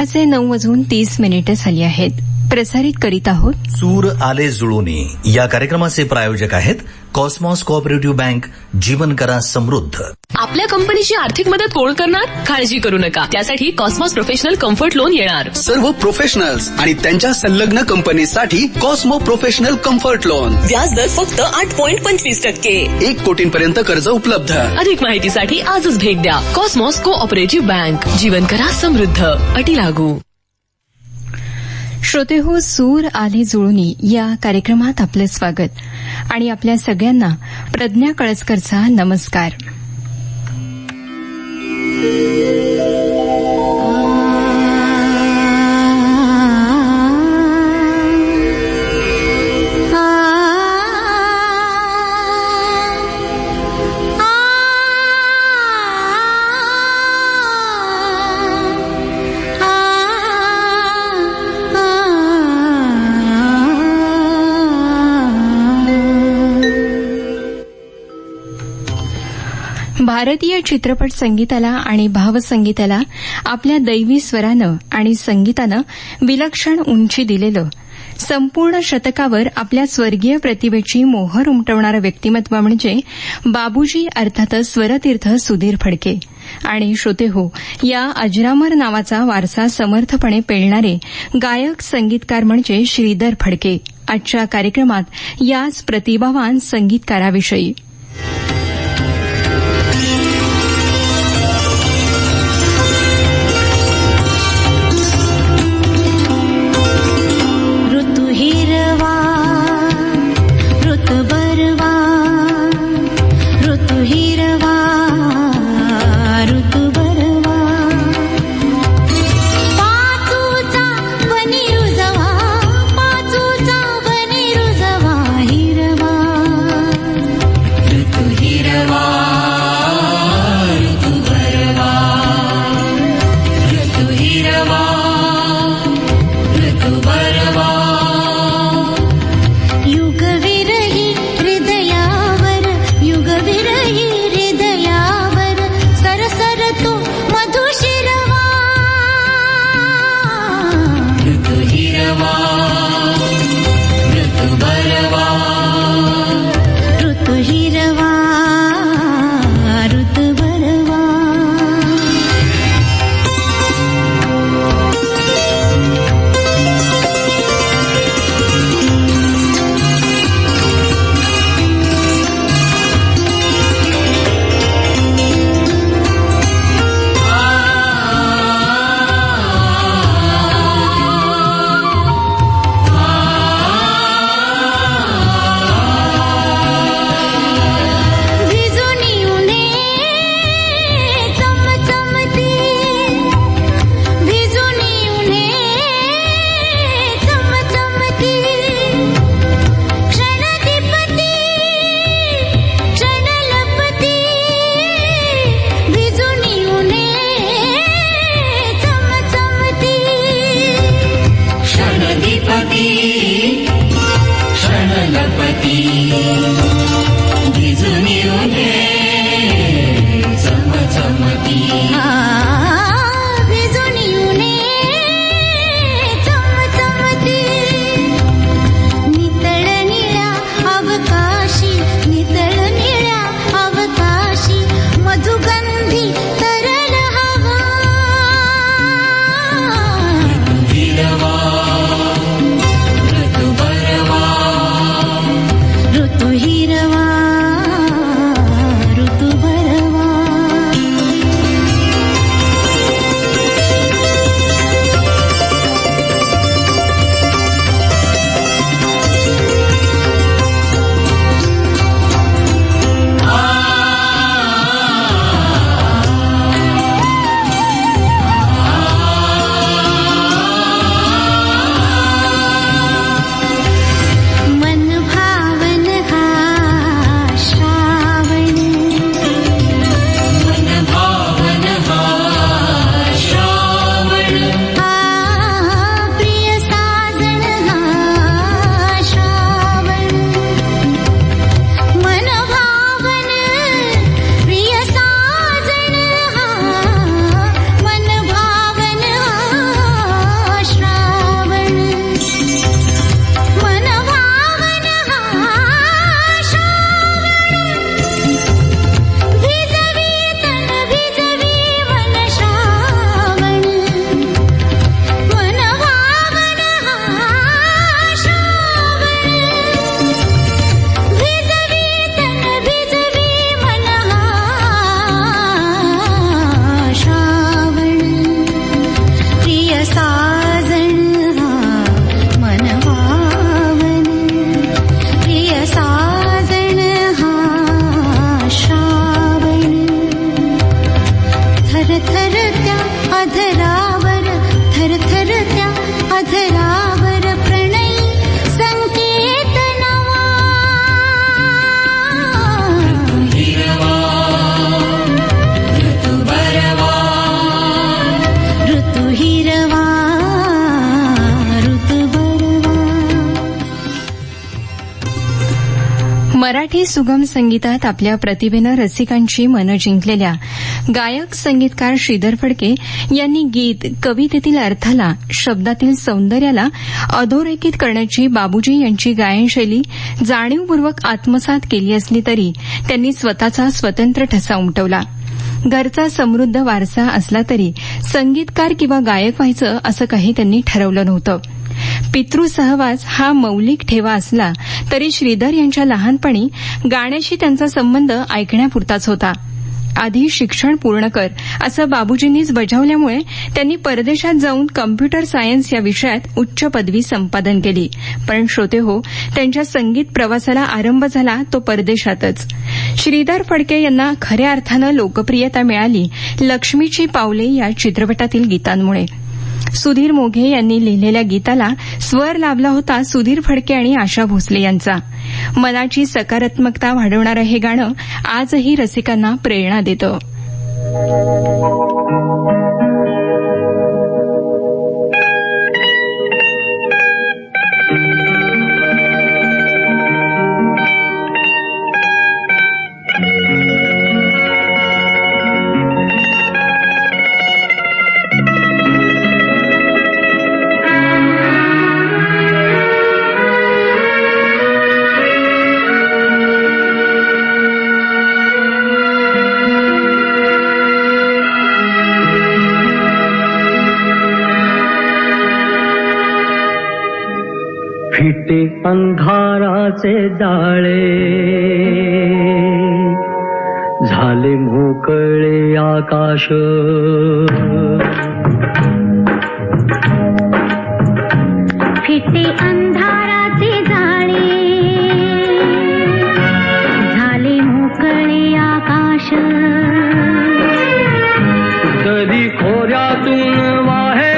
दुपारचे 9:30 झाली आहेत. प्रसारित करीत आहोत सूर आले जुळोनी. या कार्यक्रमाचे प्रायोजक आहेत कॉस्मॉस कोऑपरेटिव्ह बँक. जीवन करा समृद्ध. आपल्या कंपनीची आर्थिक मदत कोण करणार? काळजी करू नका, त्यासाठी कॉस्मॉस प्रोफेशनल कम्फर्ट लोन येणार. सर्व प्रोफेशनल्स आणि त्यांच्या संलग्न कंपनीसाठी कॉस्मो प्रोफेशनल कम्फर्ट लोन. व्याजदर फक्त 8.25%. 1 कोटींपर्यंत कर्ज उपलब्ध. अधिक माहितीसाठी आजच भेट द्या. Cosmos cooperative bank. जीवन करा समृद्ध. अटी लागू. श्रोते हो, सूर आले जुळोनी या कार्यक्रमात आपलं स्वागत आणि आपल्या सगळ्यांना प्रज्ञा कळसकरचा नमस्कार. भारतीय चित्रपट संगीताला आणि भावसंगीताला आपल्या दैवी स्वरानं आणि संगीतानं विलक्षण उंची दिलेलं, संपूर्ण शतकावर आपल्या स्वर्गीय प्रतिभेची मोहर उमटवणारं व्यक्तिमत्व म्हणजे बाबूजी अर्थातच स्वरतीर्थ सुधीर फडके. आणि श्रोते हो, या अजरामर नावाचा वारसा समर्थपणे पेलणारे गायक संगीतकार म्हणजे श्रीधर फडके. आजच्या कार्यक्रमात याच प्रतिभावान संगीतकाराविषयी. ऋतु ही मराठी सुगम संगीतात आपल्या प्रतिभेनं रसिकांची मनं जिंकलेल्या गायक संगीतकार श्रीधर फडके यांनी गीत कवितेतील अर्थाला शब्दातील सौंदर्याला अधोरेखित करण्याची बाबूजी यांची गायनशैली जाणीवपूर्वक आत्मसात केली असली तरी त्यांनी स्वतःचा स्वतंत्र ठसा उमटवला. घरचा समृद्ध वारसा असला तरी संगीतकार किंवा गायक व्हायचं असं काही त्यांनी ठरवलं नव्हतं. पितृसहवास हा मौलिक ठेवा असला तरी श्रीधर यांच्या लहानपणी गाण्याशी त्यांचा संबंध ऐकण्यापुरताच होता. आधी शिक्षण पूर्ण कर असं बाबूजींनीच बजावल्यामुळे त्यांनी परदेशात जाऊन कम्प्युटर सायन्स या विषयात उच्च पदवी संपादन केली. पण श्रोतेहो, त्यांच्या संगीत प्रवासाला आरंभ झाला तो परदेशातच. श्रीधर फडके यांना खऱ्या अर्थानं लोकप्रियता मिळाली लक्ष्मीची पावले या चित्रपटातील गीतांमुळे. सुधीर मोघे यांनी लिहिलेल्या गीताला स्वर लाभला होता सुधीर फडके आणि आशा भोसले यांचा. मनाची सकारात्मकता वाढवणारं हे गाणं आजही रसिकांना प्रेरणा देतं. फिटे अंधाराचे जाळे झाले मोकळे आकाश. फिटे अंधाराचे जाळे झाले मोकळे आकाश. कधी खोऱ्यातून वाहे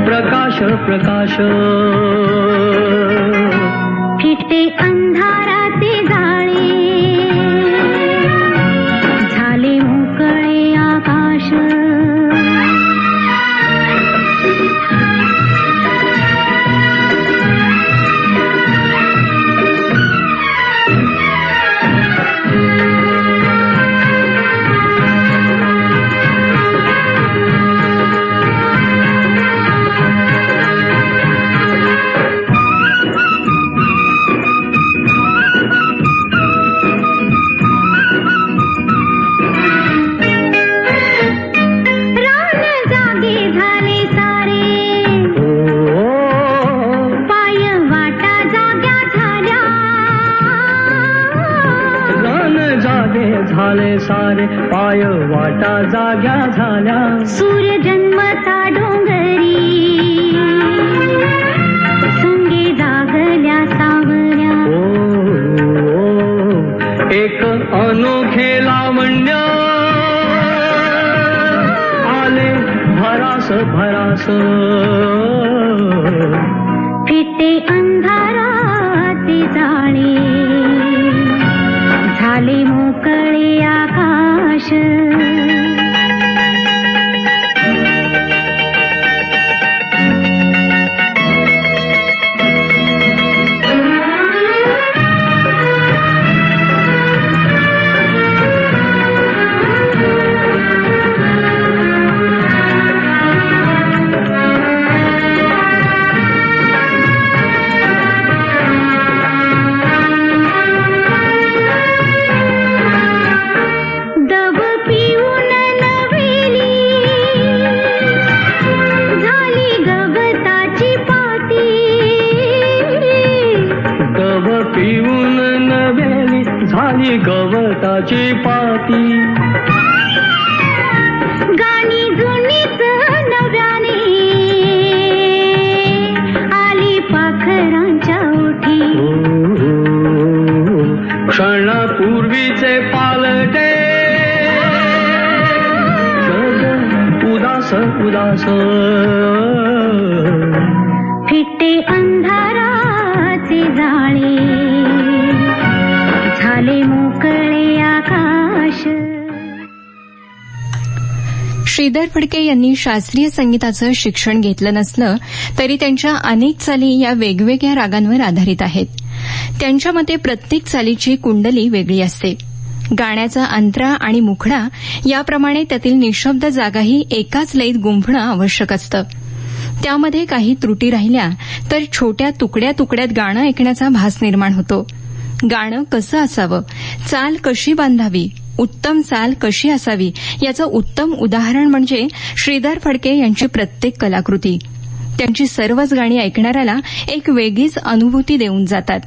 प्रकाश प्रकाश. फिटे अंधाराचे जाळे झाले मोकळे आकाश. झाले सारे पाय वाटा जाग्या झाल्या. सूर्य जन्मता डोंगरी सुंगे जागल्या सावल्या. एक अनोखे लावण्य आले भरास भरास. फिटे अंधाराचे जाळे झाले मोकळे आकाश. झाली गवताची पाती. गाणी जुनीच नव्याने आली पाखरांच्या ओठी. क्षणापूर्वीचे पालटे उदास उदास. फिटे अंधाराचे जाळे झाले मोकळे आकाश. श्रीधर फडके यांनी शास्त्रीय संगीताचं शिक्षण घेतलं नसलं तरी त्यांच्या अनेक चाली या वेगवेगळ्या रागांवर आधारित आहेत. त्यांच्या मते प्रत्येक चालीची कुंडली वेगळी असते. गाण्याचा अंतरा आणि मुखडा याप्रमाणे त्यातील निशब्द जागाही एकाच लयीत गुंफणं आवश्यक असतं. त्यामध्ये काही त्रुटी राहिल्या तर छोट्या तुकड्या तुकड्यात गाणं ऐकण्याचा भास निर्माण होतो. गाणं कसं असावं, चाल कशी बांधावी, उत्तम चाल कशी असावी याचं उत्तम उदाहरण म्हणजे श्रीधर फडके यांची प्रत्येक कलाकृती. त्यांची सर्वच गाणी ऐकणाऱ्याला एक वेगळीच अनुभूती देऊन जातात.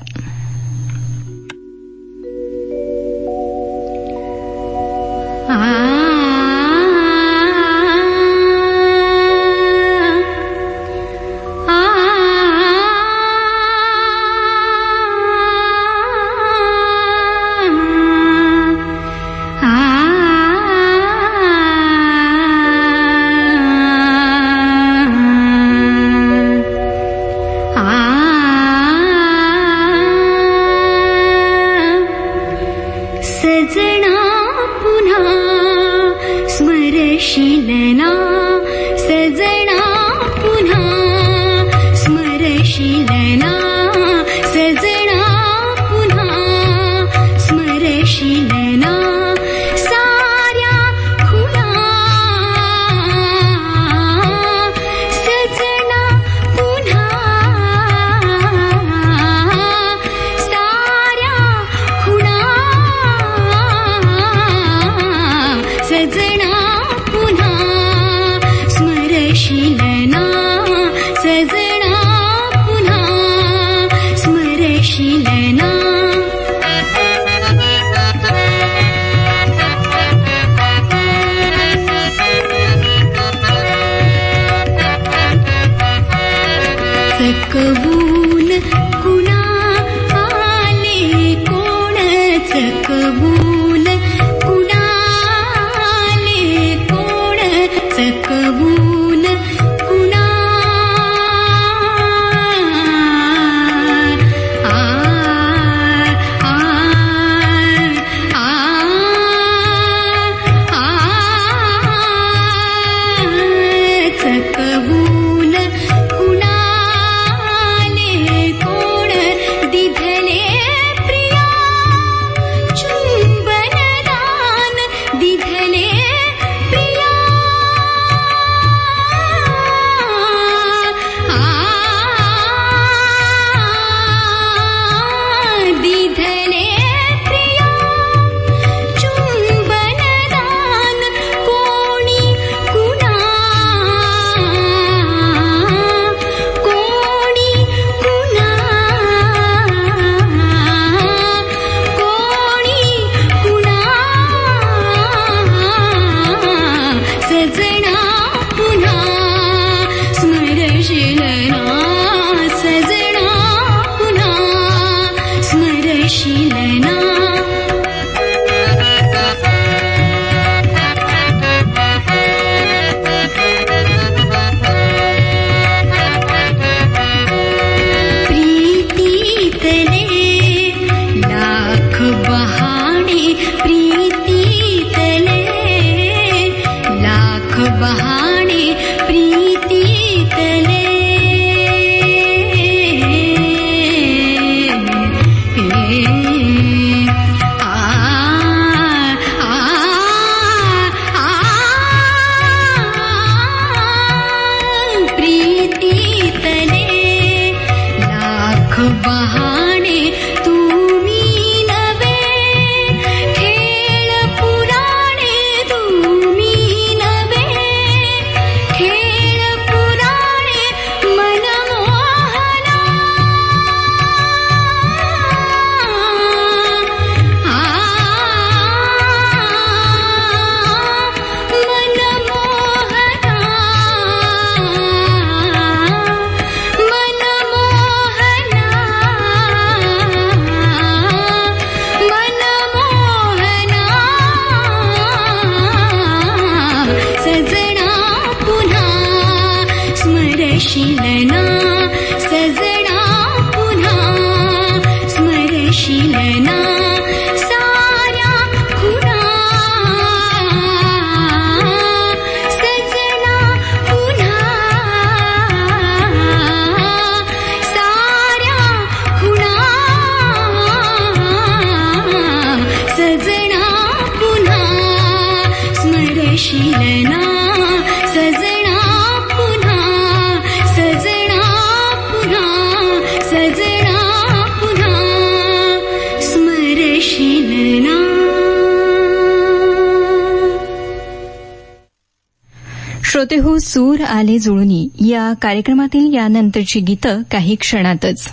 श्रोतेहो, सूर आले जुळुनी या कार्यक्रमातील यानंतरची गीतं काही क्षणातच.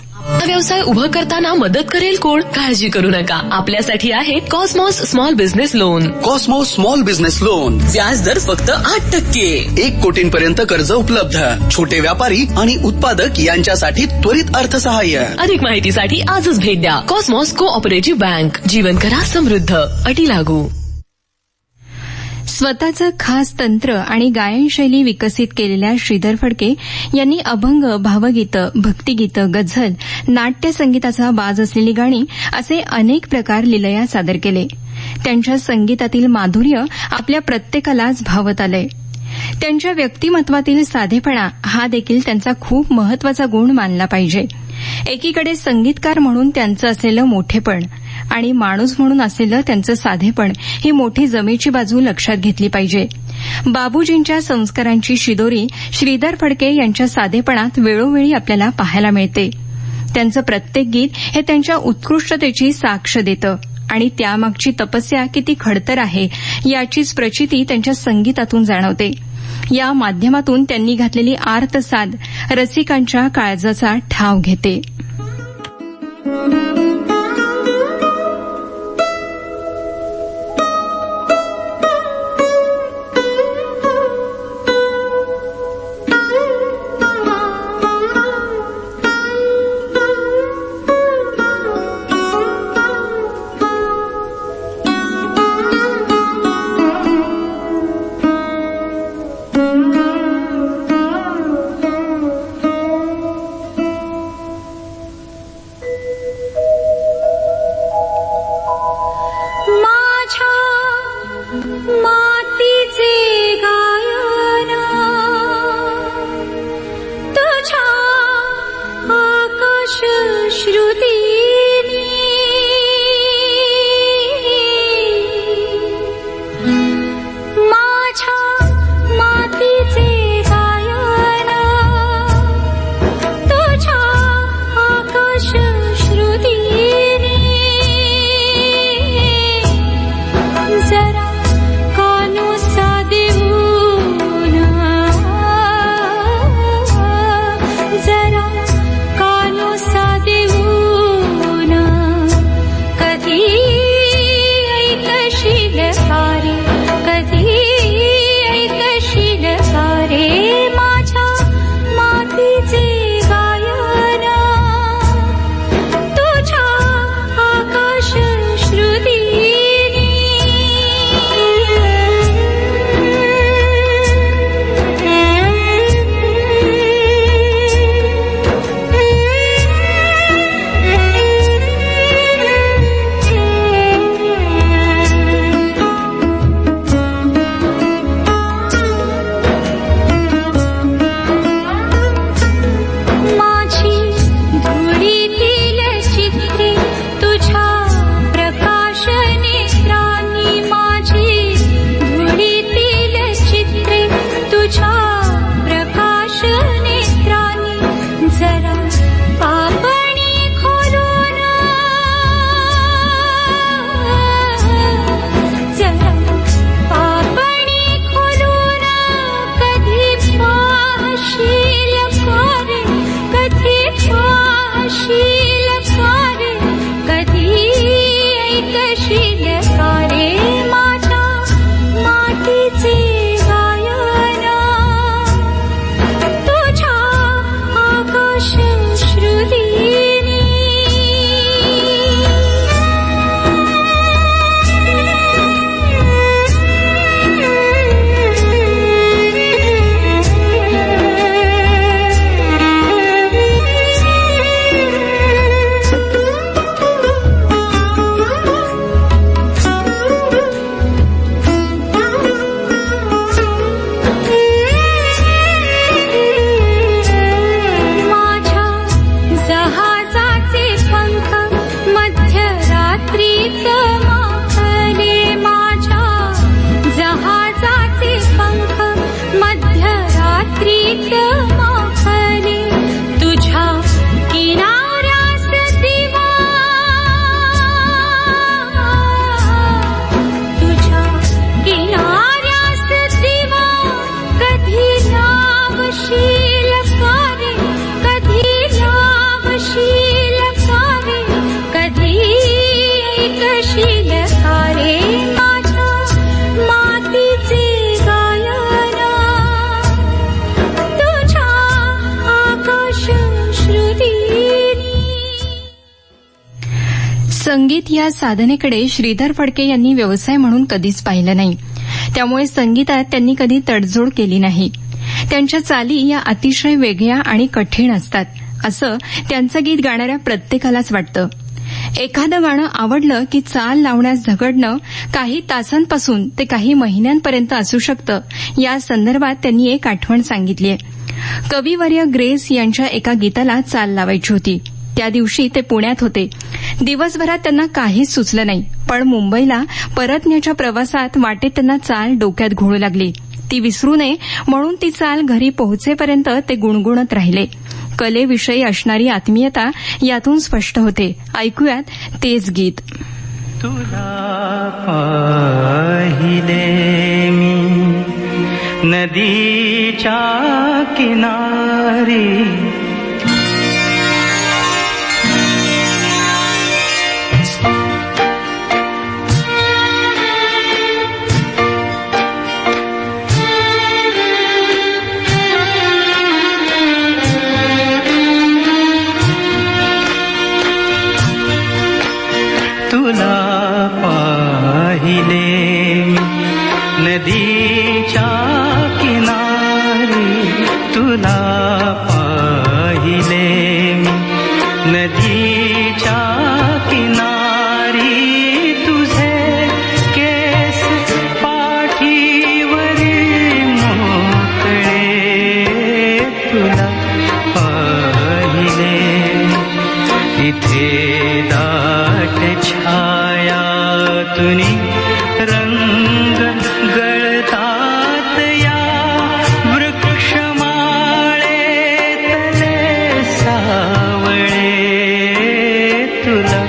व्यवसाय उभं करताना मदत करेल कोण? काळजी करू नका, आपल्यासाठी आहे Cosmos small business loan. Cosmos small business loan, व्याज दर फक्त 8%. 1 कोटींपर्यंत कर्ज उपलब्ध. छोटे व्यापारी आणि उत्पादक यांच्यासाठी त्वरित अर्थसहाय्य. अधिक माहितीसाठी आजच भेट द्या. Cosmos cooperative bank. जीवन करा समृद्ध. अटी लागू. स्वतःचं खास तंत्र आणि गायनशैली विकसित केलेल्या श्रीधर फडके यांनी अभंग, भावगीतं, भक्तिगीतं, गझल, नाट्य संगीताचा बाज असलेली गाणी असे अनेक प्रकार लीलया सादर केले. त्यांच्या संगीतातील माधुर्य आपल्या प्रत्येकालाच भावत आलंय. त्यांच्या व्यक्तिमत्वातील साधेपणा हा देखील त्यांचा खूप महत्वाचा गुण मानला पाहिजे. एकीकडे संगीतकार म्हणून त्यांचं असलेलं मोठेपण आणि माणूस म्हणून असलेलं त्यांचं साधेपण ही मोठी जमेची बाजू लक्षात घेतली पाहिजे. बाबूजींच्या संस्कारांची शिदोरी श्रीधर फडके यांच्या साधेपणात वेळोवेळी आपल्याला पाहायला मिळते. त्यांचं प्रत्येक गीत हे त्यांच्या उत्कृष्टतेची साक्ष देतं आणि त्यामागची तपस्या किती खडतर आहे याचीच प्रचिती त्यांच्या संगीतातून जाणवते. या माध्यमातून त्यांनी घातलेली आर्तसाद रसिकांच्या काळजाचा ठाव घेते. संगीत या साधनेकडे श्रीधर फडके यांनी व्यवसाय म्हणून कधीच पाहिलं नाही. त्यामुळे संगीतात त्यांनी कधी तडजोड केली नाही. त्यांच्या चाली या अतिशय वेगळ्या आणि कठीण असतात, असं त्यांचं गीत गाणाऱ्या प्रत्येकालाच वाटतं. एखादं गाणं आवडलं की चाल लावण्यास झगडणं काही तासांपासून ते काही महिन्यांपर्यंत असू शकतं. या संदर्भात त्यांनी एक आठवण सांगितली आहे. कविवर्य ग्रेस यांच्या एका गीताला चाल लावायची होती. त्या दिवशी ते पुण्यात होते. दिवसभरात त्यांना काहीच सुचलं नाही, पण मुंबईला परतण्याच्या प्रवासात वाटेत त्यांना चाल डोक्यात घोळू लागली. ती विसरू नये म्हणून ती चाल घरी पोहोचेपर्यंत ते गुणगुणत राहिले. कलेविषयी असणारी आत्मीयता यातून स्पष्ट होते. ऐकूयात तेच गीत. तुला पाहिले मी नदीच्या किनारी, तुला पाहिले नदीच्या किनारी, तुला पाहिले नदीच्या किनारी, तुझे केस पाठीवरी मोकळे, तुला पाहिले इथे दाट छाया तुनी रंग गळतात या वृक्षमाळे तले सावळे, तुला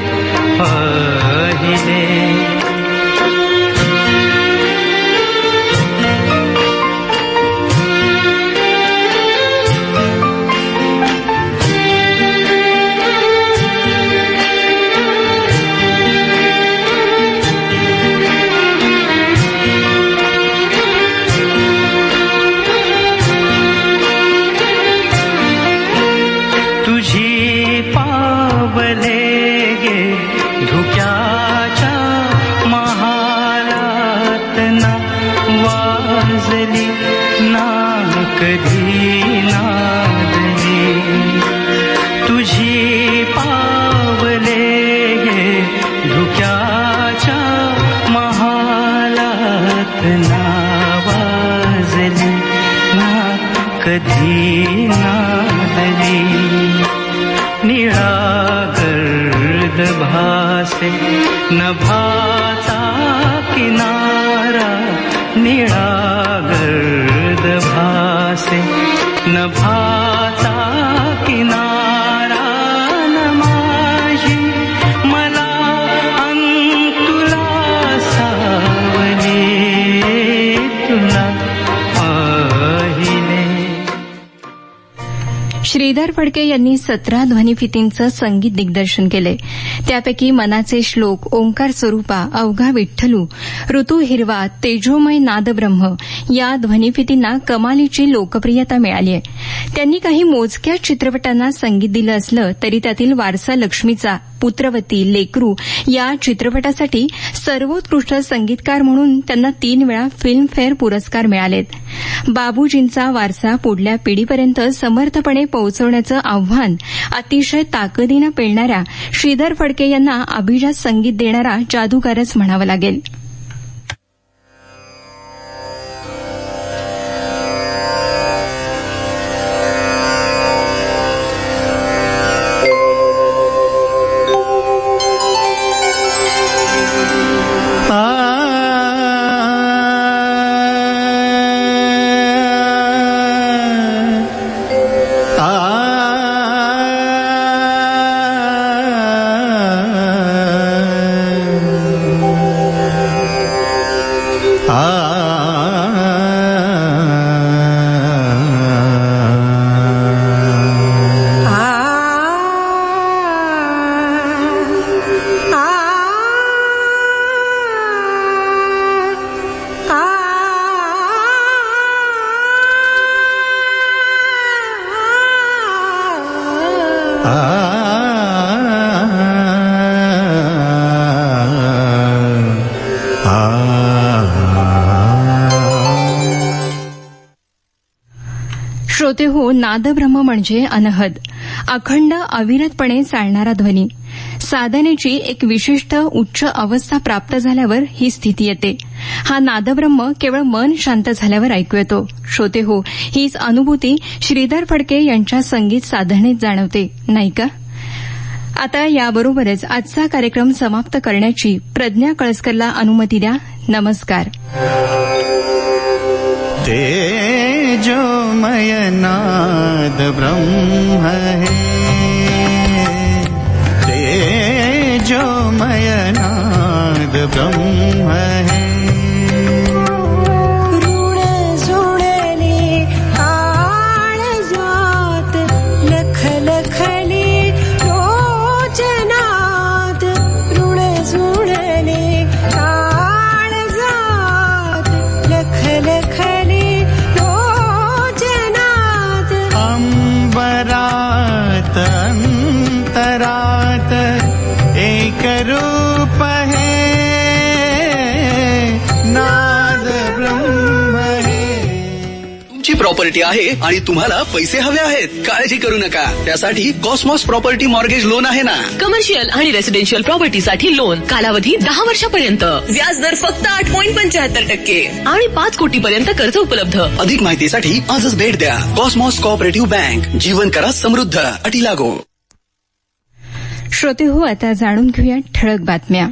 पाहिले तुझी पावले गे धुक्याच्या महालात ना वाजली ना कधी नादली, तुझी पावले गे धुक्याच्या महालात ना वाजली ना कधी नादली, निळा गर्द भासे नभाचा किनारा, निळा गर्द भासे नभाचा किनारा, न माझी मला अंतुला सावली, तुला पाहिले. श्रीधर फडके यांनी 17 ध्वनिफितींचं संगीत दिग्दर्शन केले. त्यापैकी मनाचे श्लोक, ओंकार स्वरूपा, अवघा विठ्ठलू, ऋतू हिरवा, तेजोमय नादब्रह्म या ध्वनिफितींना कमालीची लोकप्रियता मिळाली आहे. त्यांनी काही मोजक्या चित्रपटांना संगीत दिलं असलं तरी त्यातील वारसा लक्ष्मीचा, पुत्रवती, लेकरू या चित्रपटासाठी सर्वोत्कृष्ट संगीतकार म्हणून त्यांना 3 वेळा फिल्मफेअर पुरस्कार मिळालेत. बाबूजींचा वारसा पुढल्या पिढीपर्यंत समर्थपणे पोहोचवण्याचं आव्हान अतिशय ताकदीनं पेलणाऱ्या श्रीधर फडके यांना अभिजात संगीत देणारा जादूगारच म्हणावं लागेल. श्रोते हो, नादब्रह्म म्हणजे अनहद, अखंड अविरतपणे चालणारा ध्वनी. साधनेची एक विशिष्ट उच्च अवस्था प्राप्त झाल्यावर ही स्थिती येते. हा नादब्रह्म केवळ मन शांत झाल्यावर ऐकू येतो. श्रोते हो, हीच अनुभूती श्रीधर फडके यांच्या संगीत साधनेत जाणवते, नाही का? आता याबरोबरच आजचा कार्यक्रम समाप्त करण्याची प्रज्ञा कळसकरला अनुमती द्या. नमस्कार. तेजोमय नाद ब्रह्म है, तेजोमय नाद ब्रह्म है. ऋण जुळले काळजात, लख लखले लोचनात. ऋण जुळले काळजात, लख लखले लोचनात. अंबरात अंतरात एक रूप है, नाद ब्रह्म है. तुमची प्रॉपर्टी आहे आणि तुम्हाला पैसे हवे आहेत? काळजी करू नका, त्यासाठी कॉस्मॉस प्रॉपर्टी मॉर्गेज लोन आहे ना. कमर्शियल आणि रेसिडेन्शियल प्रॉपर्टीसाठी लोन, कालावधी 10 वर्षापर्यंत, व्याजदर फक्त 8.75% आणि 5 कोटीपर्यंत कर्ज उपलब्ध. अधिक माहितीसाठी आजच भेट द्या. कॉस्मॉस कोऑपरेटिव्ह बँक, जीवन करा समृद्ध. अटी लागू. श्रोते हो, आता जाणून घेऊया ठळक बातम्या.